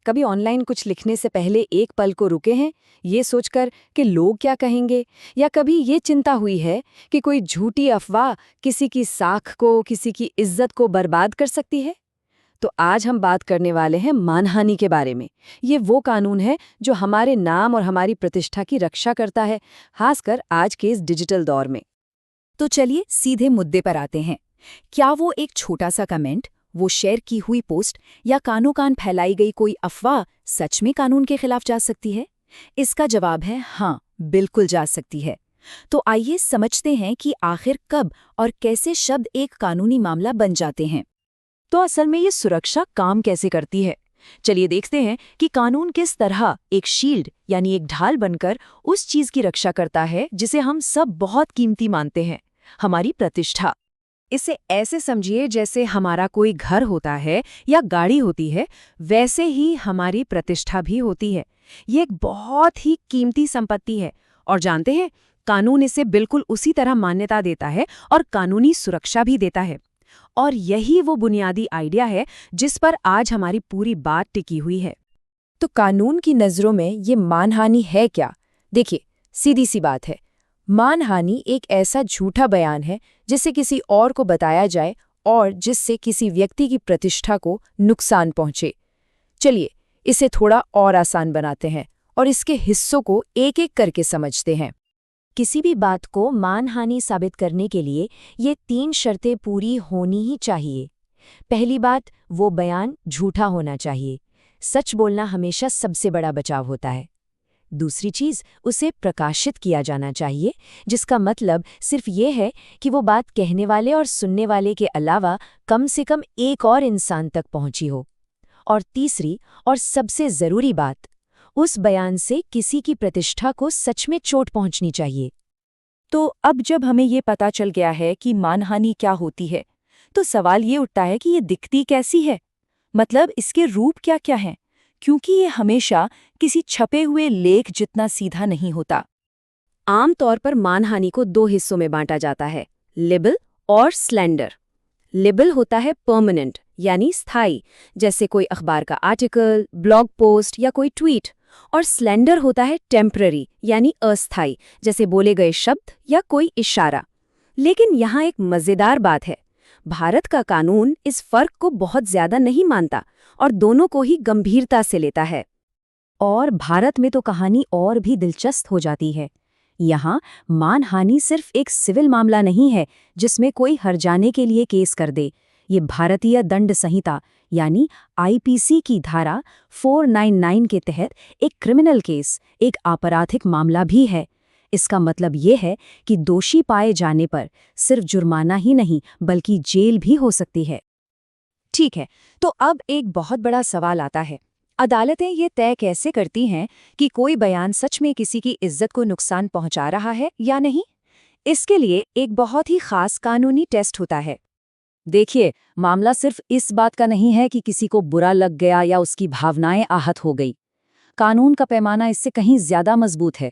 कभी ऑनलाइन कुछ लिखने से पहले एक पल को रुके हैं, ये सोचकर कि लोग क्या कहेंगे, या कभी ये चिंता हुई है कि कोई झूठी अफवाह किसी की साख को, किसी की इज्जत को बर्बाद कर सकती है? तो आज हम बात करने वाले हैं मानहानि के बारे में। ये वो कानून है जो हमारे नाम और हमारी प्रतिष्ठा की रक्षा करता है, खासकर आज के इस डिजिटल दौर में। तो चलिए सीधे मुद्दे पर आते हैं। क्या वो एक छोटा सा कमेंट, वो शेयर की हुई पोस्ट या कानो कान फैलाई गई कोई अफवाह सच में कानून के खिलाफ जा सकती है? इसका जवाब है हाँ, बिल्कुल जा सकती है। तो आइए समझते हैं कि आखिर कब और कैसे शब्द एक कानूनी मामला बन जाते हैं। तो असल में ये सुरक्षा काम कैसे करती है? चलिए देखते हैं कि कानून किस तरह एक शील्ड यानी एक ढाल बनकर उस चीज की रक्षा करता है जिसे हम सब बहुत कीमती मानते हैं, हमारी प्रतिष्ठा। इसे ऐसे समझिए जैसे हमारा कोई घर होता है या गाड़ी होती है, वैसे ही हमारी प्रतिष्ठा भी होती है। ये एक बहुत ही कीमती संपत्ति है और जानते हैं, कानून इसे बिल्कुल उसी तरह मान्यता देता है और कानूनी सुरक्षा भी देता है। और यही वो बुनियादी आइडिया है जिस पर आज हमारी पूरी बात टिकी हुई है। तो कानून की नज़रों में ये मानहानि है क्या? देखिए, सीधी सी बात है। मानहानि एक ऐसा झूठा बयान है जिसे किसी और को बताया जाए और जिससे किसी व्यक्ति की प्रतिष्ठा को नुकसान पहुंचे। चलिए इसे थोड़ा और आसान बनाते हैं और इसके हिस्सों को एक-एक करके समझते हैं। किसी भी बात को मानहानि साबित करने के लिए ये 3 शर्तें पूरी होनी ही चाहिए। पहली बात, वो बयान झूठा होना चाहिए। सच बोलना हमेशा सबसे बड़ा बचाव होता है। दूसरी चीज़, उसे प्रकाशित किया जाना चाहिए, जिसका मतलब सिर्फ ये है कि वो बात कहने वाले और सुनने वाले के अलावा कम से कम एक और इंसान तक पहुंची हो। और तीसरी और सबसे ज़रूरी बात, उस बयान से किसी की प्रतिष्ठा को सच में चोट पहुंचनी चाहिए। तो अब जब हमें ये पता चल गया है कि मानहानि क्या होती है, तो सवाल ये उठता है कि ये दिखती कैसी है? मतलब इसके रूप क्या-क्या हैं? क्योंकि ये हमेशा किसी छपे हुए लेख जितना सीधा नहीं होता। आमतौर पर मानहानि को 2 हिस्सों में बांटा जाता है, लिबल और स्लैंडर। लिबल होता है परमानेंट यानी स्थायी, जैसे कोई अखबार का आर्टिकल, ब्लॉग पोस्ट या कोई ट्वीट। और स्लैंडर होता है टेम्पररी यानी अस्थायी, जैसे बोले गए शब्द या कोई इशारा। लेकिन यहाँ एक मज़ेदार बात है, भारत का कानून इस फर्क को बहुत ज्यादा नहीं मानता और दोनों को ही गंभीरता से लेता है। और भारत में तो कहानी और भी दिलचस्प हो जाती है। यहाँ मानहानि सिर्फ एक सिविल मामला नहीं है जिसमें कोई हर जाने के लिए केस कर दे। ये भारतीय दंड संहिता यानी आईपीसी की धारा 499 के तहत एक क्रिमिनल केस, एक आपराधिक मामला भी है। इसका मतलब ये है कि दोषी पाए जाने पर सिर्फ जुर्माना ही नहीं बल्कि जेल भी हो सकती है। ठीक है, तो अब एक बहुत बड़ा सवाल आता है। अदालतें ये तय कैसे करती हैं कि कोई बयान सच में किसी की इज्जत को नुकसान पहुंचा रहा है या नहीं? इसके लिए एक बहुत ही खास कानूनी टेस्ट होता है। देखिए, मामला सिर्फ इस बात का नहीं है कि किसी को बुरा लग गया या उसकी भावनाएं आहत हो गई। कानून का पैमाना इससे कहीं ज्यादा मजबूत है।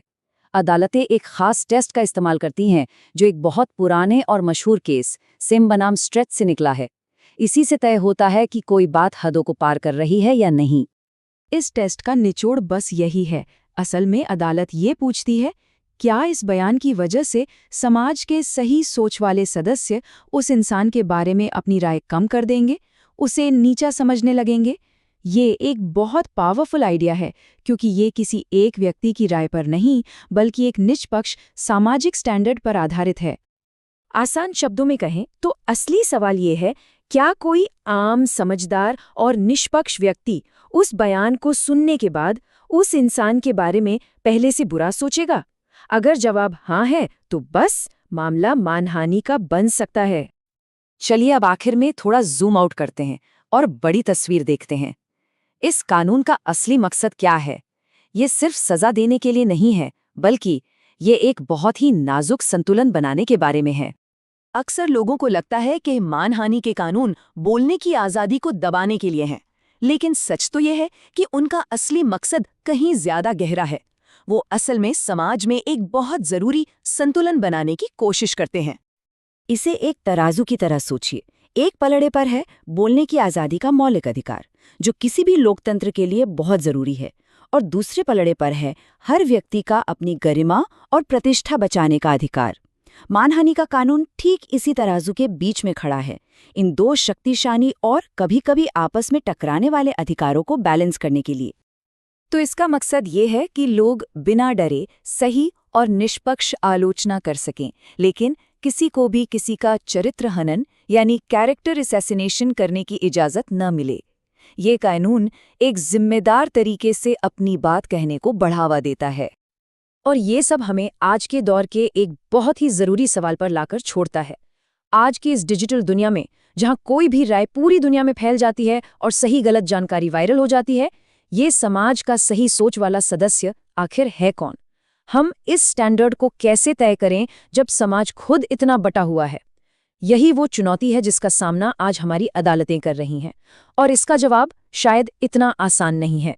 अदालतें एक खास टेस्ट का इस्तेमाल करती हैं जो एक बहुत पुराने और मशहूर केस सिम बनाम स्ट्रेच से निकला है। इसी से तय होता है कि कोई बात हदों को पार कर रही है या नहीं। इस टेस्ट का निचोड़ बस यही है। असल में अदालत ये पूछती है, क्या इस बयान की वजह से समाज के सही सोच वाले सदस्य उस इंसान के बारे में अपनी राय कम कर देंगे, उसे नीचा समझने लगेंगे? ये एक बहुत पावरफुल आइडिया है क्योंकि ये किसी एक व्यक्ति की राय पर नहीं बल्कि एक निष्पक्ष सामाजिक स्टैंडर्ड पर आधारित है। आसान शब्दों में कहें तो असली सवाल ये है, क्या कोई आम, समझदार और निष्पक्ष व्यक्ति उस बयान को सुनने के बाद उस इंसान के बारे में पहले से बुरा सोचेगा? अगर जवाब हाँ है तो बस मामला मानहानि का बन सकता है। चलिए अब आखिर में थोड़ा जूम आउट करते हैं और बड़ी तस्वीर देखते हैं। इस कानून का असली मकसद क्या है? ये सिर्फ सजा देने के लिए नहीं है, बल्कि ये एक बहुत ही नाजुक संतुलन बनाने के बारे में है। अक्सर लोगों को लगता है कि मानहानि के कानून बोलने की आज़ादी को दबाने के लिए हैं, लेकिन सच तो यह है कि उनका असली मकसद कहीं ज्यादा गहरा है। वो असल में समाज में एक बहुत जरूरी संतुलन बनाने की कोशिश करते हैं। इसे एक तराजू की तरह सोचिए। एक पलड़े पर है बोलने की आज़ादी का मौलिक अधिकार, जो किसी भी लोकतंत्र के लिए बहुत ज़रूरी है, और दूसरे पलड़े पर है हर व्यक्ति का अपनी गरिमा और प्रतिष्ठा बचाने का अधिकार। मानहानि का कानून ठीक इसी तराजू के बीच में खड़ा है, इन दो शक्तिशाली और कभी-कभी आपस में टकराने वाले अधिकारों को बैलेंस करने के लिए। तो इसका मकसद ये है कि लोग बिना डरे सही और निष्पक्ष आलोचना कर सकें, लेकिन किसी को भी किसी का चरित्र हनन यानी कैरेक्टर असैसिनेशन करने की इजाज़त न मिले। ये कानून एक जिम्मेदार तरीके से अपनी बात कहने को बढ़ावा देता है। और ये सब हमें आज के दौर के एक बहुत ही ज़रूरी सवाल पर लाकर छोड़ता है। आज की इस डिजिटल दुनिया में, जहाँ कोई भी राय पूरी दुनिया में फैल जाती है और सही गलत जानकारी वायरल हो जाती है, ये समाज का सही सोच वाला सदस्य आखिर है कौन? हम इस स्टैंडर्ड को कैसे तय करें जब समाज खुद इतना बटा हुआ है? यही वो चुनौती है जिसका सामना आज हमारी अदालतें कर रही हैं, और इसका जवाब शायद इतना आसान नहीं है।